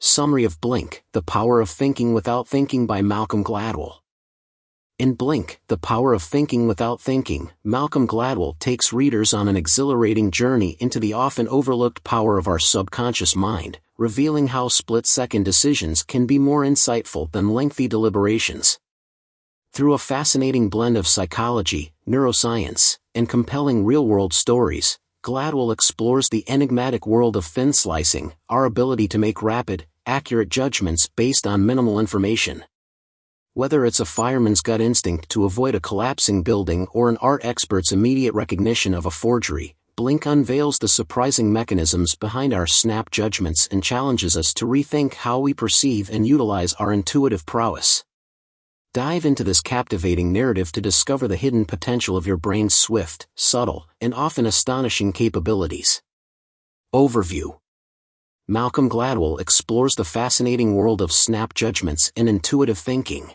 Summary of Blink, The Power of Thinking Without Thinking by Malcolm Gladwell. In Blink, The Power of Thinking Without Thinking, Malcolm Gladwell takes readers on an exhilarating journey into the often overlooked power of our subconscious mind, revealing how split-second decisions can be more insightful than lengthy deliberations. Through a fascinating blend of psychology, neuroscience, and compelling real-world stories, Gladwell explores the enigmatic world of thin slicing, our ability to make rapid, accurate judgments based on minimal information. Whether it's a fireman's gut instinct to avoid a collapsing building or an art expert's immediate recognition of a forgery, Blink unveils the surprising mechanisms behind our snap judgments and challenges us to rethink how we perceive and utilize our intuitive prowess. Dive into this captivating narrative to discover the hidden potential of your brain's swift, subtle, and often astonishing capabilities. Overview. Malcolm Gladwell explores the fascinating world of snap judgments and intuitive thinking.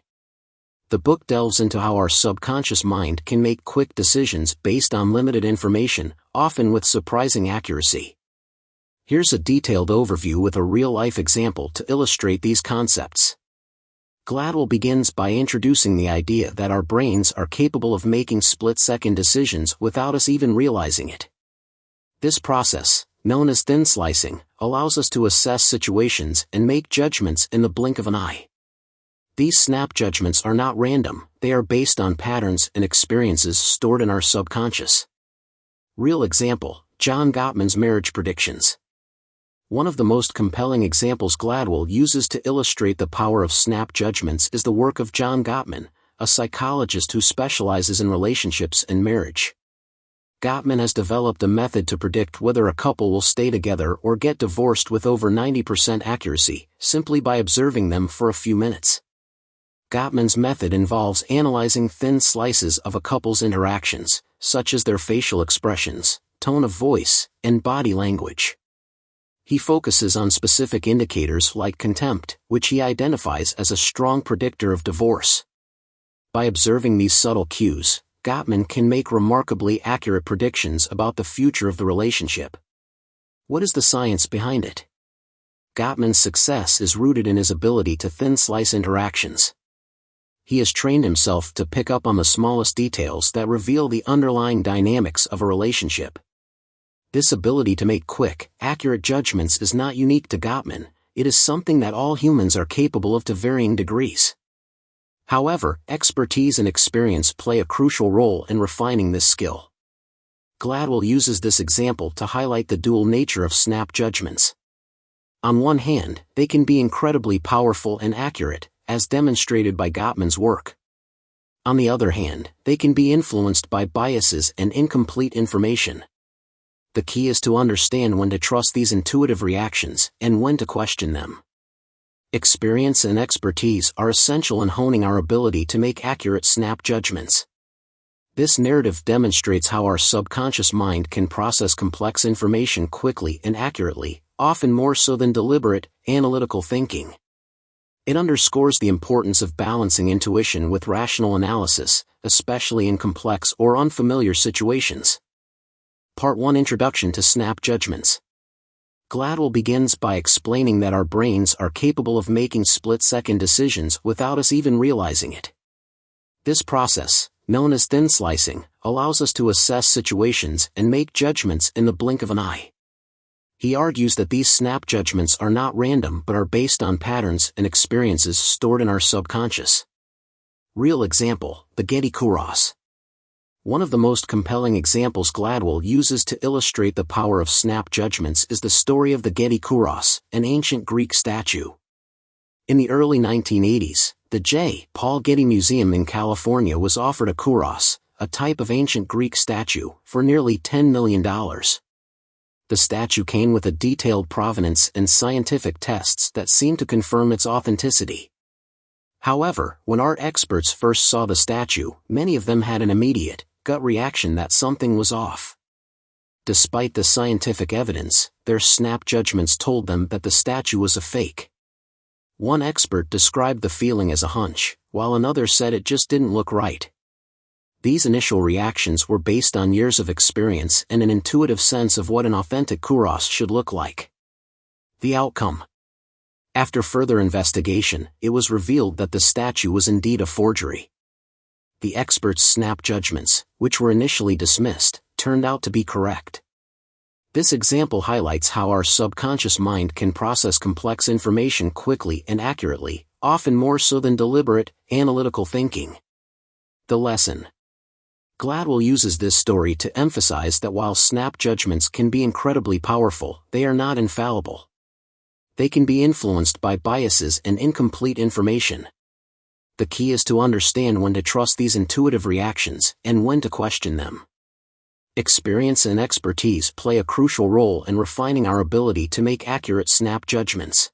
The book delves into how our subconscious mind can make quick decisions based on limited information, often with surprising accuracy. Here's a detailed overview with a real-life example to illustrate these concepts. Gladwell begins by introducing the idea that our brains are capable of making split-second decisions without us even realizing it. This process, known as thin slicing, allows us to assess situations and make judgments in the blink of an eye. These snap judgments are not random, they are based on patterns and experiences stored in our subconscious. Real example, John Gottman's marriage predictions. One of the most compelling examples Gladwell uses to illustrate the power of snap judgments is the work of John Gottman, a psychologist who specializes in relationships and marriage. Gottman has developed a method to predict whether a couple will stay together or get divorced with over 90% accuracy, simply by observing them for a few minutes. Gottman's method involves analyzing thin slices of a couple's interactions, such as their facial expressions, tone of voice, and body language. He focuses on specific indicators like contempt, which he identifies as a strong predictor of divorce. By observing these subtle cues, Gottman can make remarkably accurate predictions about the future of the relationship. What is the science behind it? Gottman's success is rooted in his ability to thin slice interactions. He has trained himself to pick up on the smallest details that reveal the underlying dynamics of a relationship. This ability to make quick, accurate judgments is not unique to Gottman, it is something that all humans are capable of to varying degrees. However, expertise and experience play a crucial role in refining this skill. Gladwell uses this example to highlight the dual nature of snap judgments. On one hand, they can be incredibly powerful and accurate, as demonstrated by Gottman's work. On the other hand, they can be influenced by biases and incomplete information. The key is to understand when to trust these intuitive reactions and when to question them. Experience and expertise are essential in honing our ability to make accurate snap judgments. This narrative demonstrates how our subconscious mind can process complex information quickly and accurately, often more so than deliberate, analytical thinking. It underscores the importance of balancing intuition with rational analysis, especially in complex or unfamiliar situations. Part 1 Introduction to Snap Judgments. Gladwell begins by explaining that our brains are capable of making split-second decisions without us even realizing it. This process, known as thin slicing, allows us to assess situations and make judgments in the blink of an eye. He argues that these snap judgments are not random but are based on patterns and experiences stored in our subconscious. Real example, the Getty Kuros. One of the most compelling examples Gladwell uses to illustrate the power of snap judgments is the story of the Getty Kuros, an ancient Greek statue. In the early 1980s, the J. Paul Getty Museum in California was offered a Kuros, a type of ancient Greek statue, for nearly $10 million. The statue came with a detailed provenance and scientific tests that seemed to confirm its authenticity. However, when art experts first saw the statue, many of them had an immediate, gut reaction that something was off. Despite the scientific evidence, their snap judgments told them that the statue was a fake. One expert described the feeling as a hunch, while another said it just didn't look right. These initial reactions were based on years of experience and an intuitive sense of what an authentic Kuros should look like. The outcome. After further investigation, it was revealed that the statue was indeed a forgery. The expert's snap judgments, which were initially dismissed, turned out to be correct. This example highlights how our subconscious mind can process complex information quickly and accurately, often more so than deliberate, analytical thinking. The lesson. Gladwell uses this story to emphasize that while snap judgments can be incredibly powerful, they are not infallible. They can be influenced by biases and incomplete information. The key is to understand when to trust these intuitive reactions and when to question them. Experience and expertise play a crucial role in refining our ability to make accurate snap judgments.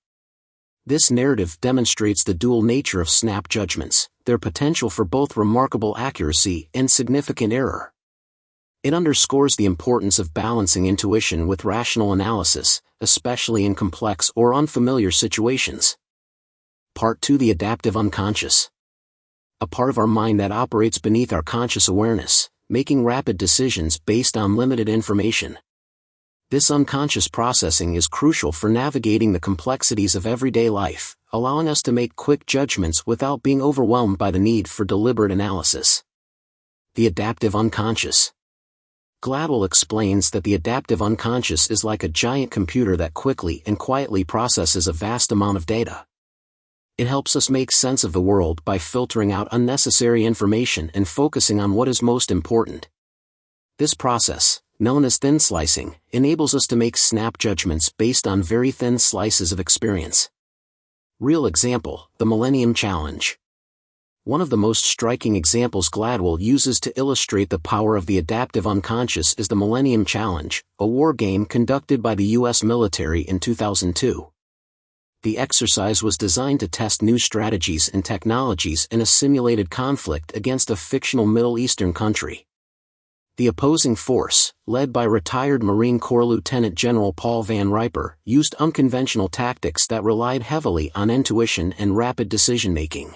This narrative demonstrates the dual nature of snap judgments, their potential for both remarkable accuracy and significant error. It underscores the importance of balancing intuition with rational analysis, especially in complex or unfamiliar situations. Part 2: The Adaptive Unconscious. A part of our mind that operates beneath our conscious awareness, making rapid decisions based on limited information. This unconscious processing is crucial for navigating the complexities of everyday life, allowing us to make quick judgments without being overwhelmed by the need for deliberate analysis. The adaptive unconscious. Gladwell explains that the adaptive unconscious is like a giant computer that quickly and quietly processes a vast amount of data. It helps us make sense of the world by filtering out unnecessary information and focusing on what is most important. This process, known as thin slicing, enables us to make snap judgments based on very thin slices of experience. Real example: the Millennium Challenge. One of the most striking examples Gladwell uses to illustrate the power of the adaptive unconscious is the Millennium Challenge, a war game conducted by the U.S. military in 2002. The exercise was designed to test new strategies and technologies in a simulated conflict against a fictional Middle Eastern country. The opposing force, led by retired Marine Corps Lieutenant General Paul Van Riper, used unconventional tactics that relied heavily on intuition and rapid decision-making.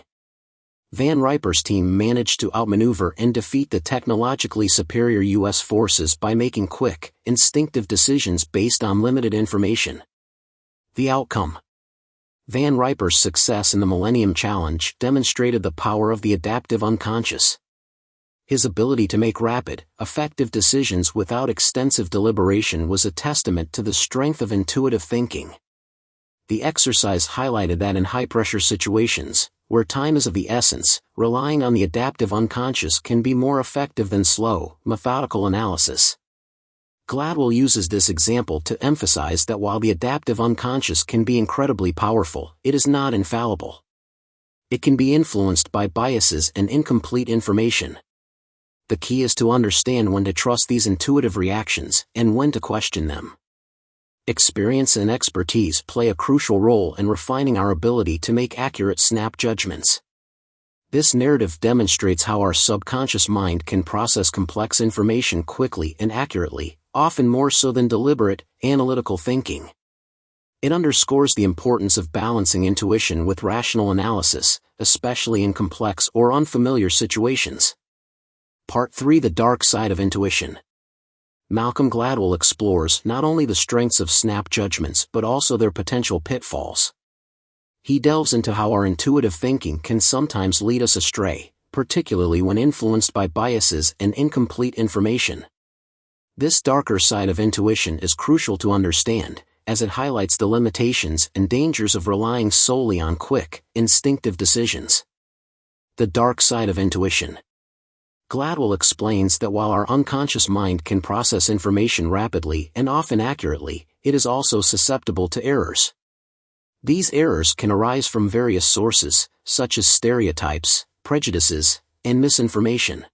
Van Riper's team managed to outmaneuver and defeat the technologically superior U.S. forces by making quick, instinctive decisions based on limited information. The outcome. Van Riper's success in the Millennium Challenge demonstrated the power of the adaptive unconscious. His ability to make rapid, effective decisions without extensive deliberation was a testament to the strength of intuitive thinking. The exercise highlighted that in high-pressure situations, where time is of the essence, relying on the adaptive unconscious can be more effective than slow, methodical analysis. Gladwell uses this example to emphasize that while the adaptive unconscious can be incredibly powerful, it is not infallible. It can be influenced by biases and incomplete information. The key is to understand when to trust these intuitive reactions and when to question them. Experience and expertise play a crucial role in refining our ability to make accurate snap judgments. This narrative demonstrates how our subconscious mind can process complex information quickly and accurately, often more so than deliberate, analytical thinking. It underscores the importance of balancing intuition with rational analysis, especially in complex or unfamiliar situations. Part 3: The Dark Side of Intuition. Malcolm Gladwell explores not only the strengths of snap judgments but also their potential pitfalls. He delves into how our intuitive thinking can sometimes lead us astray, particularly when influenced by biases and incomplete information. This darker side of intuition is crucial to understand, as it highlights the limitations and dangers of relying solely on quick, instinctive decisions. The dark side of intuition. Gladwell explains that while our unconscious mind can process information rapidly and often accurately, it is also susceptible to errors. These errors can arise from various sources, such as stereotypes, prejudices, and misinformation.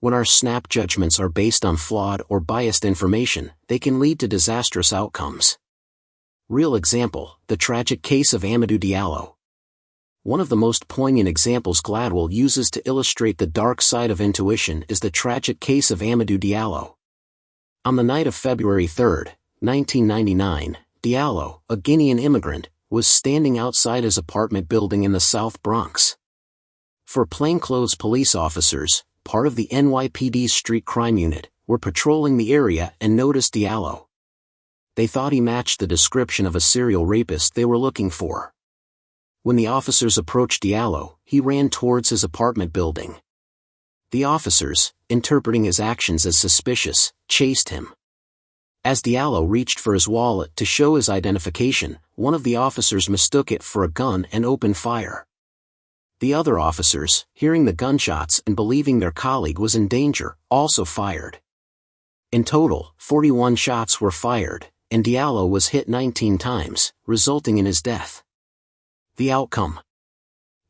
When our snap judgments are based on flawed or biased information, they can lead to disastrous outcomes. Real example: the tragic case of Amadou Diallo. One of the most poignant examples Gladwell uses to illustrate the dark side of intuition is the tragic case of Amadou Diallo. On the night of February 3, 1999, Diallo, a Guinean immigrant, was standing outside his apartment building in the South Bronx. Four plainclothes police officers, part of the NYPD's street crime unit, were patrolling the area and noticed Diallo. They thought he matched the description of a serial rapist they were looking for. When the officers approached Diallo, he ran towards his apartment building. The officers, interpreting his actions as suspicious, chased him. As Diallo reached for his wallet to show his identification, one of the officers mistook it for a gun and opened fire. The other officers, hearing the gunshots and believing their colleague was in danger, also fired. In total, 41 shots were fired, and Diallo was hit 19 times, resulting in his death. The outcome.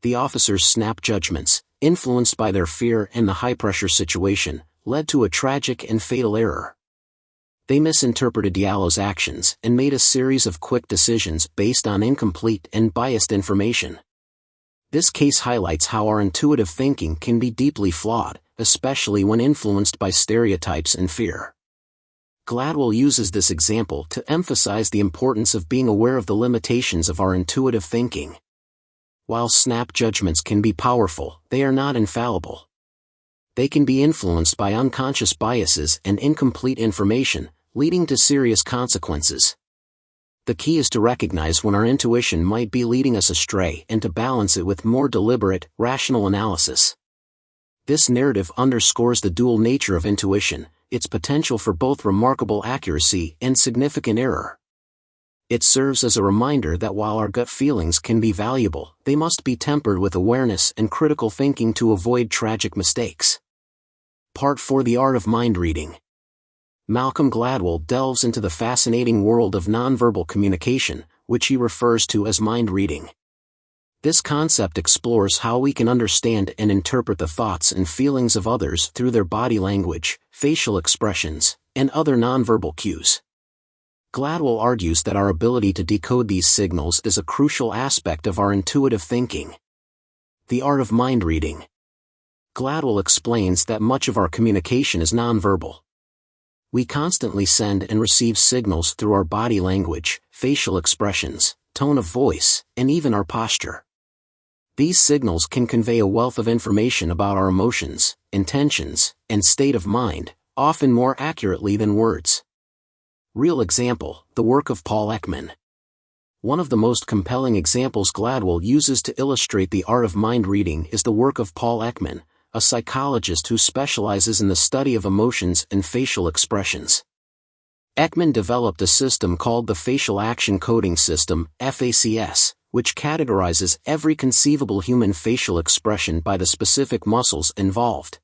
The officers' snap judgments, influenced by their fear and the high-pressure situation, led to a tragic and fatal error. They misinterpreted Diallo's actions and made a series of quick decisions based on incomplete and biased information. This case highlights how our intuitive thinking can be deeply flawed, especially when influenced by stereotypes and fear. Gladwell uses this example to emphasize the importance of being aware of the limitations of our intuitive thinking. While snap judgments can be powerful, they are not infallible. They can be influenced by unconscious biases and incomplete information, leading to serious consequences. The key is to recognize when our intuition might be leading us astray and to balance it with more deliberate, rational analysis. This narrative underscores the dual nature of intuition, its potential for both remarkable accuracy and significant error. It serves as a reminder that while our gut feelings can be valuable, they must be tempered with awareness and critical thinking to avoid tragic mistakes. Part 4: The Art of Mind Reading. Malcolm Gladwell delves into the fascinating world of nonverbal communication, which he refers to as mind reading. This concept explores how we can understand and interpret the thoughts and feelings of others through their body language, facial expressions, and other nonverbal cues. Gladwell argues that our ability to decode these signals is a crucial aspect of our intuitive thinking. The art of mind reading. Gladwell explains that much of our communication is nonverbal. We constantly send and receive signals through our body language, facial expressions, tone of voice, and even our posture. These signals can convey a wealth of information about our emotions, intentions, and state of mind, often more accurately than words. Real example: the work of Paul Ekman. One of the most compelling examples Gladwell uses to illustrate the art of mind reading is the work of Paul Ekman, a psychologist who specializes in the study of emotions and facial expressions. Ekman developed a system called the Facial Action Coding System, FACS, which categorizes every conceivable human facial expression by the specific muscles involved.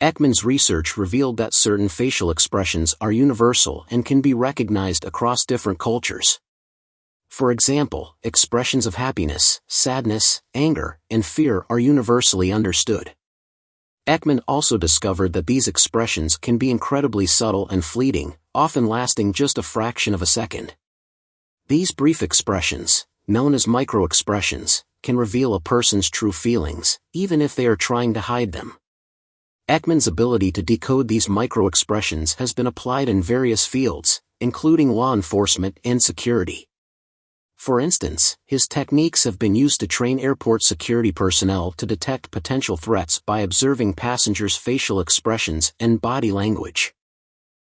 Ekman's research revealed that certain facial expressions are universal and can be recognized across different cultures. For example, expressions of happiness, sadness, anger, and fear are universally understood. Ekman also discovered that these expressions can be incredibly subtle and fleeting, often lasting just a fraction of a second. These brief expressions, known as micro-expressions, can reveal a person's true feelings, even if they are trying to hide them. Ekman's ability to decode these micro-expressions has been applied in various fields, including law enforcement and security. For instance, his techniques have been used to train airport security personnel to detect potential threats by observing passengers' facial expressions and body language.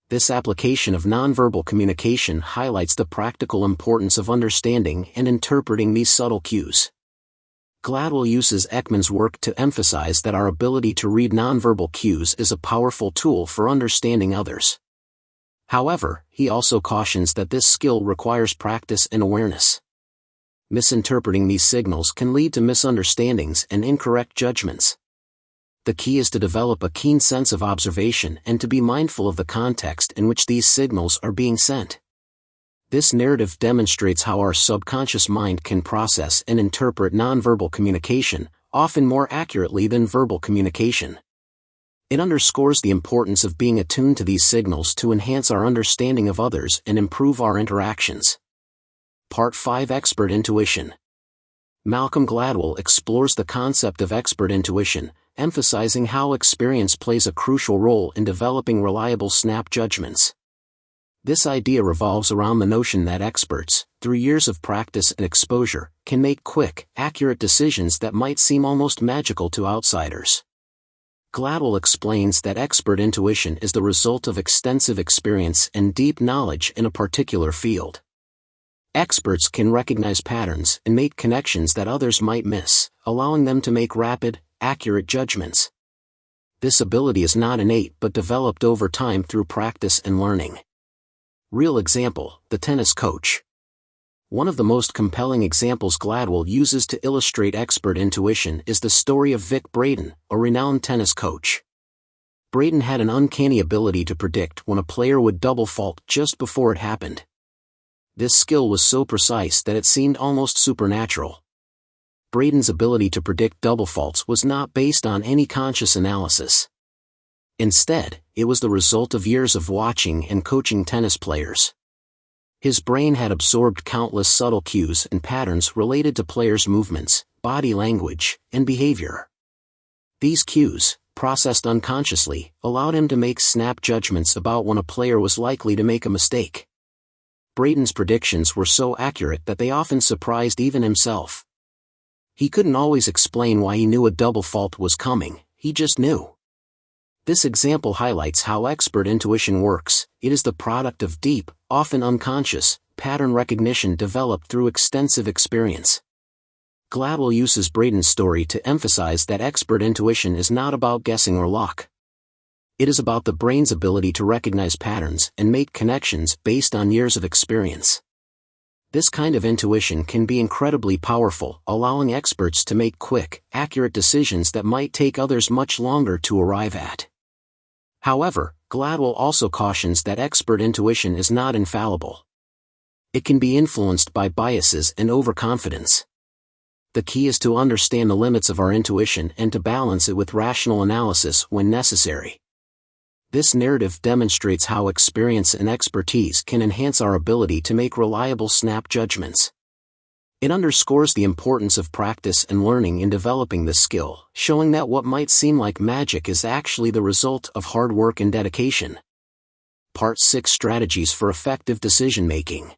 This application of nonverbal communication highlights the practical importance of understanding and interpreting these subtle cues. Gladwell uses Ekman's work to emphasize that our ability to read nonverbal cues is a powerful tool for understanding others. However, he also cautions that this skill requires practice and awareness. Misinterpreting these signals can lead to misunderstandings and incorrect judgments. The key is to develop a keen sense of observation and to be mindful of the context in which these signals are being sent. This narrative demonstrates how our subconscious mind can process and interpret nonverbal communication, often more accurately than verbal communication. It underscores the importance of being attuned to these signals to enhance our understanding of others and improve our interactions. Part 5: Expert Intuition. Malcolm Gladwell explores the concept of expert intuition, emphasizing how experience plays a crucial role in developing reliable snap judgments. This idea revolves around the notion that experts, through years of practice and exposure, can make quick, accurate decisions that might seem almost magical to outsiders. Gladwell explains that expert intuition is the result of extensive experience and deep knowledge in a particular field. Experts can recognize patterns and make connections that others might miss, allowing them to make rapid, accurate judgments. This ability is not innate but developed over time through practice and learning. Real example: the tennis coach. One of the most compelling examples Gladwell uses to illustrate expert intuition is the story of Vic Braden, a renowned tennis coach. Braden had an uncanny ability to predict when a player would double fault just before it happened. This skill was so precise that it seemed almost supernatural. Braden's ability to predict double faults was not based on any conscious analysis. Instead, it was the result of years of watching and coaching tennis players. His brain had absorbed countless subtle cues and patterns related to players' movements, body language, and behavior. These cues, processed unconsciously, allowed him to make snap judgments about when a player was likely to make a mistake. Braden's predictions were so accurate that they often surprised even himself. He couldn't always explain why he knew a double fault was coming, he just knew. This example highlights how expert intuition works. It is the product of deep, often unconscious, pattern recognition developed through extensive experience. Gladwell uses Braden's story to emphasize that expert intuition is not about guessing or luck. It is about the brain's ability to recognize patterns and make connections based on years of experience. This kind of intuition can be incredibly powerful, allowing experts to make quick, accurate decisions that might take others much longer to arrive at. However, Gladwell also cautions that expert intuition is not infallible. It can be influenced by biases and overconfidence. The key is to understand the limits of our intuition and to balance it with rational analysis when necessary. This narrative demonstrates how experience and expertise can enhance our ability to make reliable snap judgments. It underscores the importance of practice and learning in developing this skill, showing that what might seem like magic is actually the result of hard work and dedication. Part 6: Strategies for Effective Decision-Making.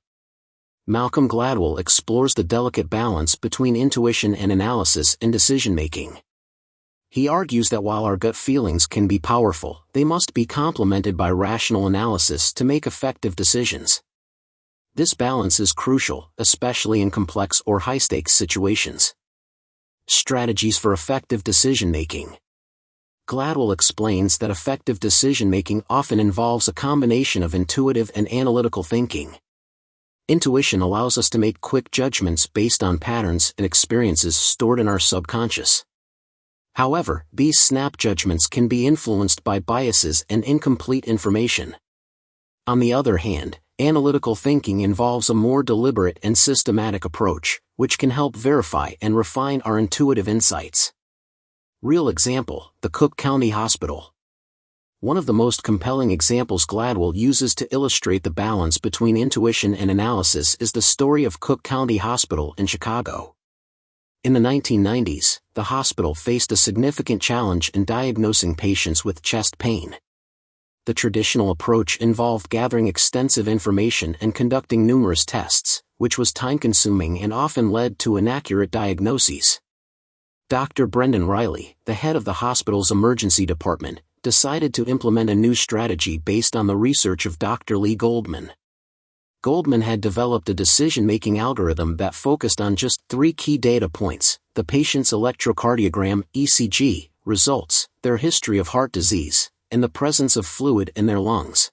Malcolm Gladwell explores the delicate balance between intuition and analysis in decision-making. He argues that while our gut feelings can be powerful, they must be complemented by rational analysis to make effective decisions. This balance is crucial, especially in complex or high-stakes situations. Strategies for effective decision-making. Gladwell explains that effective decision-making often involves a combination of intuitive and analytical thinking. Intuition allows us to make quick judgments based on patterns and experiences stored in our subconscious. However, these snap judgments can be influenced by biases and incomplete information. On the other hand, analytical thinking involves a more deliberate and systematic approach, which can help verify and refine our intuitive insights. Real example: the Cook County Hospital. One of the most compelling examples Gladwell uses to illustrate the balance between intuition and analysis is the story of Cook County Hospital in Chicago. In the 1990s, the hospital faced a significant challenge in diagnosing patients with chest pain. The traditional approach involved gathering extensive information and conducting numerous tests, which was time-consuming and often led to inaccurate diagnoses. Dr. Brendan Riley, the head of the hospital's emergency department, decided to implement a new strategy based on the research of Dr. Lee Goldman. Goldman had developed a decision-making algorithm that focused on just 3 key data points: the patient's electrocardiogram (ECG) results, their history of heart disease, and the presence of fluid in their lungs.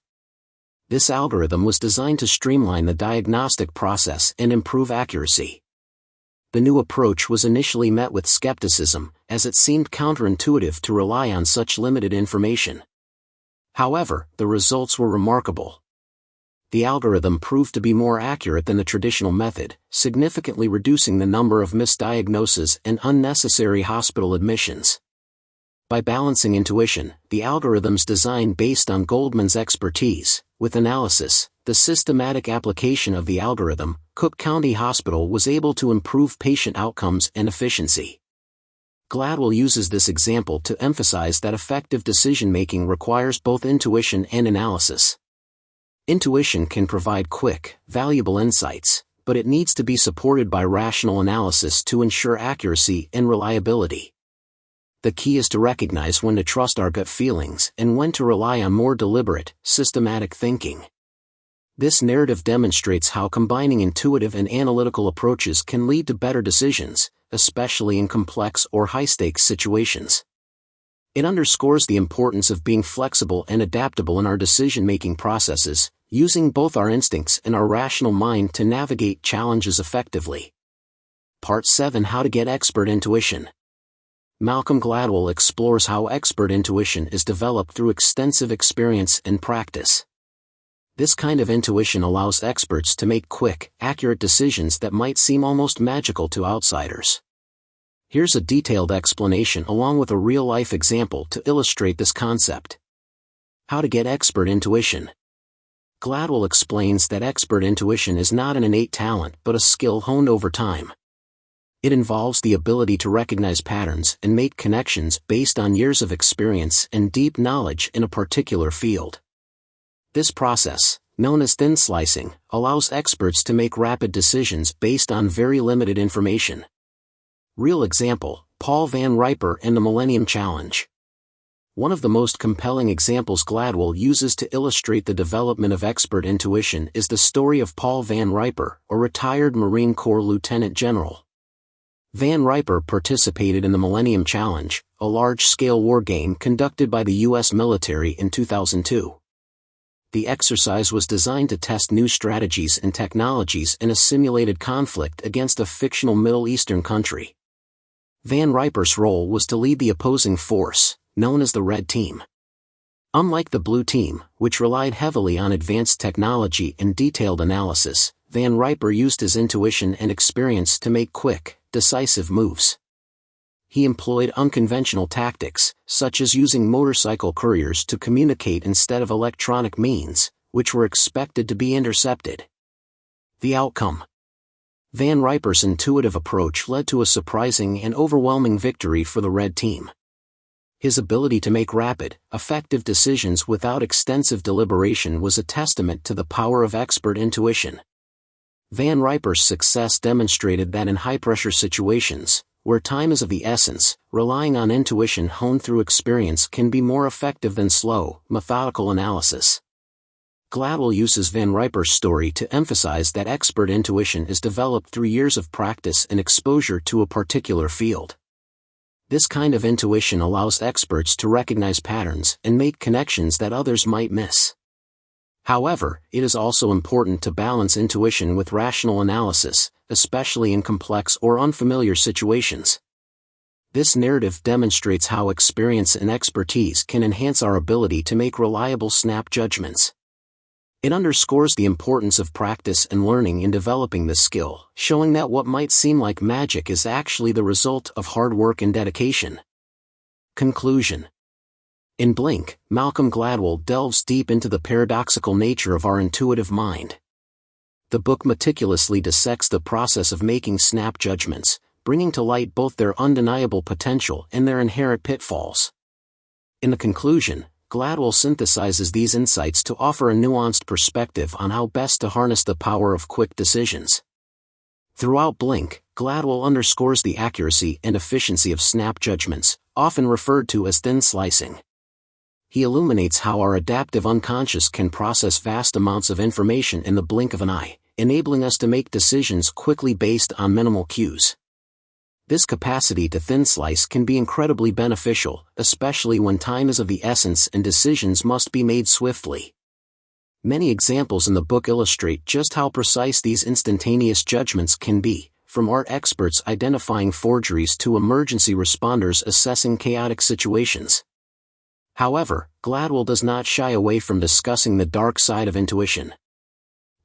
This algorithm was designed to streamline the diagnostic process and improve accuracy. The new approach was initially met with skepticism, as it seemed counterintuitive to rely on such limited information. However, the results were remarkable. The algorithm proved to be more accurate than the traditional method, significantly reducing the number of misdiagnoses and unnecessary hospital admissions. By balancing intuition, the algorithm's design based on Goldman's expertise, with analysis, the systematic application of the algorithm, Cook County Hospital was able to improve patient outcomes and efficiency. Gladwell uses this example to emphasize that effective decision-making requires both intuition and analysis. Intuition can provide quick, valuable insights, but it needs to be supported by rational analysis to ensure accuracy and reliability. The key is to recognize when to trust our gut feelings and when to rely on more deliberate, systematic thinking. This narrative demonstrates how combining intuitive and analytical approaches can lead to better decisions, especially in complex or high-stakes situations. It underscores the importance of being flexible and adaptable in our decision-making processes, using both our instincts and our rational mind to navigate challenges effectively. Part 7: How to Get Expert Intuition. Malcolm Gladwell explores how expert intuition is developed through extensive experience and practice. This kind of intuition allows experts to make quick, accurate decisions that might seem almost magical to outsiders. Here's a detailed explanation along with a real-life example to illustrate this concept. How to get expert intuition. Gladwell explains that expert intuition is not an innate talent but a skill honed over time. It involves the ability to recognize patterns and make connections based on years of experience and deep knowledge in a particular field. This process, known as thin slicing, allows experts to make rapid decisions based on very limited information. Real example: Paul Van Riper and the Millennium Challenge. One of the most compelling examples Gladwell uses to illustrate the development of expert intuition is the story of Paul Van Riper, a retired Marine Corps lieutenant general. Van Riper participated in the Millennium Challenge, a large-scale war game conducted by the U.S. military in 2002. The exercise was designed to test new strategies and technologies in a simulated conflict against a fictional Middle Eastern country. Van Riper's role was to lead the opposing force, known as the Red Team. Unlike the Blue Team, which relied heavily on advanced technology and detailed analysis, Van Riper used his intuition and experience to make quick, decisive moves. He employed unconventional tactics, such as using motorcycle couriers to communicate instead of electronic means, which were expected to be intercepted. The outcome: Van Riper's intuitive approach led to a surprising and overwhelming victory for the Red Team. His ability to make rapid, effective decisions without extensive deliberation was a testament to the power of expert intuition. Van Riper's success demonstrated that in high-pressure situations, where time is of the essence, relying on intuition honed through experience can be more effective than slow, methodical analysis. Gladwell uses Van Riper's story to emphasize that expert intuition is developed through years of practice and exposure to a particular field. This kind of intuition allows experts to recognize patterns and make connections that others might miss. However, it is also important to balance intuition with rational analysis, especially in complex or unfamiliar situations. This narrative demonstrates how experience and expertise can enhance our ability to make reliable snap judgments. It underscores the importance of practice and learning in developing this skill, showing that what might seem like magic is actually the result of hard work and dedication. Conclusion. In Blink, Malcolm Gladwell delves deep into the paradoxical nature of our intuitive mind. The book meticulously dissects the process of making snap judgments, bringing to light both their undeniable potential and their inherent pitfalls. In the conclusion, Gladwell synthesizes these insights to offer a nuanced perspective on how best to harness the power of quick decisions. Throughout Blink, Gladwell underscores the accuracy and efficiency of snap judgments, often referred to as thin slicing. He illuminates how our adaptive unconscious can process vast amounts of information in the blink of an eye, enabling us to make decisions quickly based on minimal cues. This capacity to thin slice can be incredibly beneficial, especially when time is of the essence and decisions must be made swiftly. Many examples in the book illustrate just how precise these instantaneous judgments can be, from art experts identifying forgeries to emergency responders assessing chaotic situations. However, Gladwell does not shy away from discussing the dark side of intuition.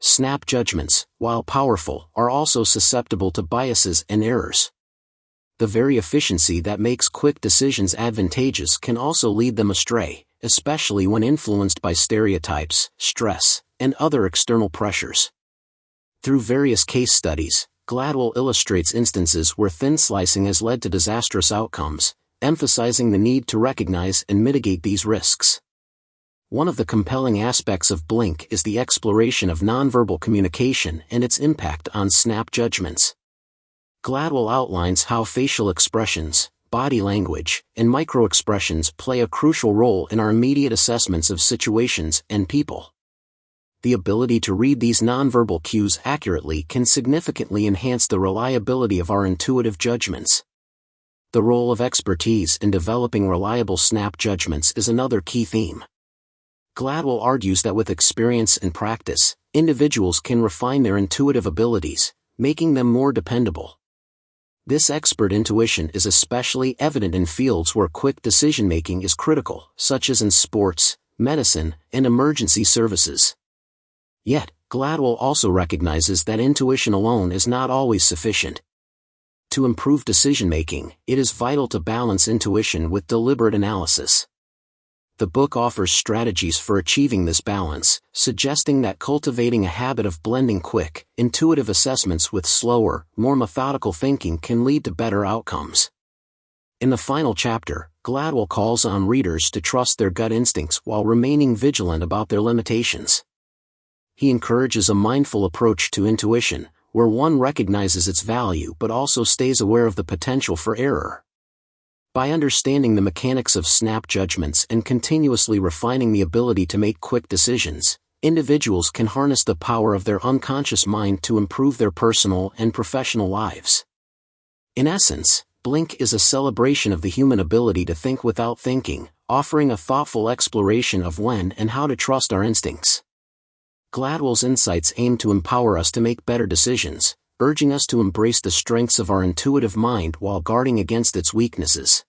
Snap judgments, while powerful, are also susceptible to biases and errors. The very efficiency that makes quick decisions advantageous can also lead them astray, especially when influenced by stereotypes, stress, and other external pressures. Through various case studies, Gladwell illustrates instances where thin slicing has led to disastrous outcomes, emphasizing the need to recognize and mitigate these risks. One of the compelling aspects of Blink is the exploration of nonverbal communication and its impact on snap judgments. Gladwell outlines how facial expressions, body language, and microexpressions play a crucial role in our immediate assessments of situations and people. The ability to read these nonverbal cues accurately can significantly enhance the reliability of our intuitive judgments. The role of expertise in developing reliable snap judgments is another key theme. Gladwell argues that with experience and practice, individuals can refine their intuitive abilities, making them more dependable. This expert intuition is especially evident in fields where quick decision-making is critical, such as in sports, medicine, and emergency services. Yet, Gladwell also recognizes that intuition alone is not always sufficient. To improve decision-making, it is vital to balance intuition with deliberate analysis. The book offers strategies for achieving this balance, suggesting that cultivating a habit of blending quick, intuitive assessments with slower, more methodical thinking can lead to better outcomes. In the final chapter, Gladwell calls on readers to trust their gut instincts while remaining vigilant about their limitations. He encourages a mindful approach to intuition, where one recognizes its value but also stays aware of the potential for error. By understanding the mechanics of snap judgments and continuously refining the ability to make quick decisions, individuals can harness the power of their unconscious mind to improve their personal and professional lives. In essence, Blink is a celebration of the human ability to think without thinking, offering a thoughtful exploration of when and how to trust our instincts. Gladwell's insights aim to empower us to make better decisions, urging us to embrace the strengths of our intuitive mind while guarding against its weaknesses.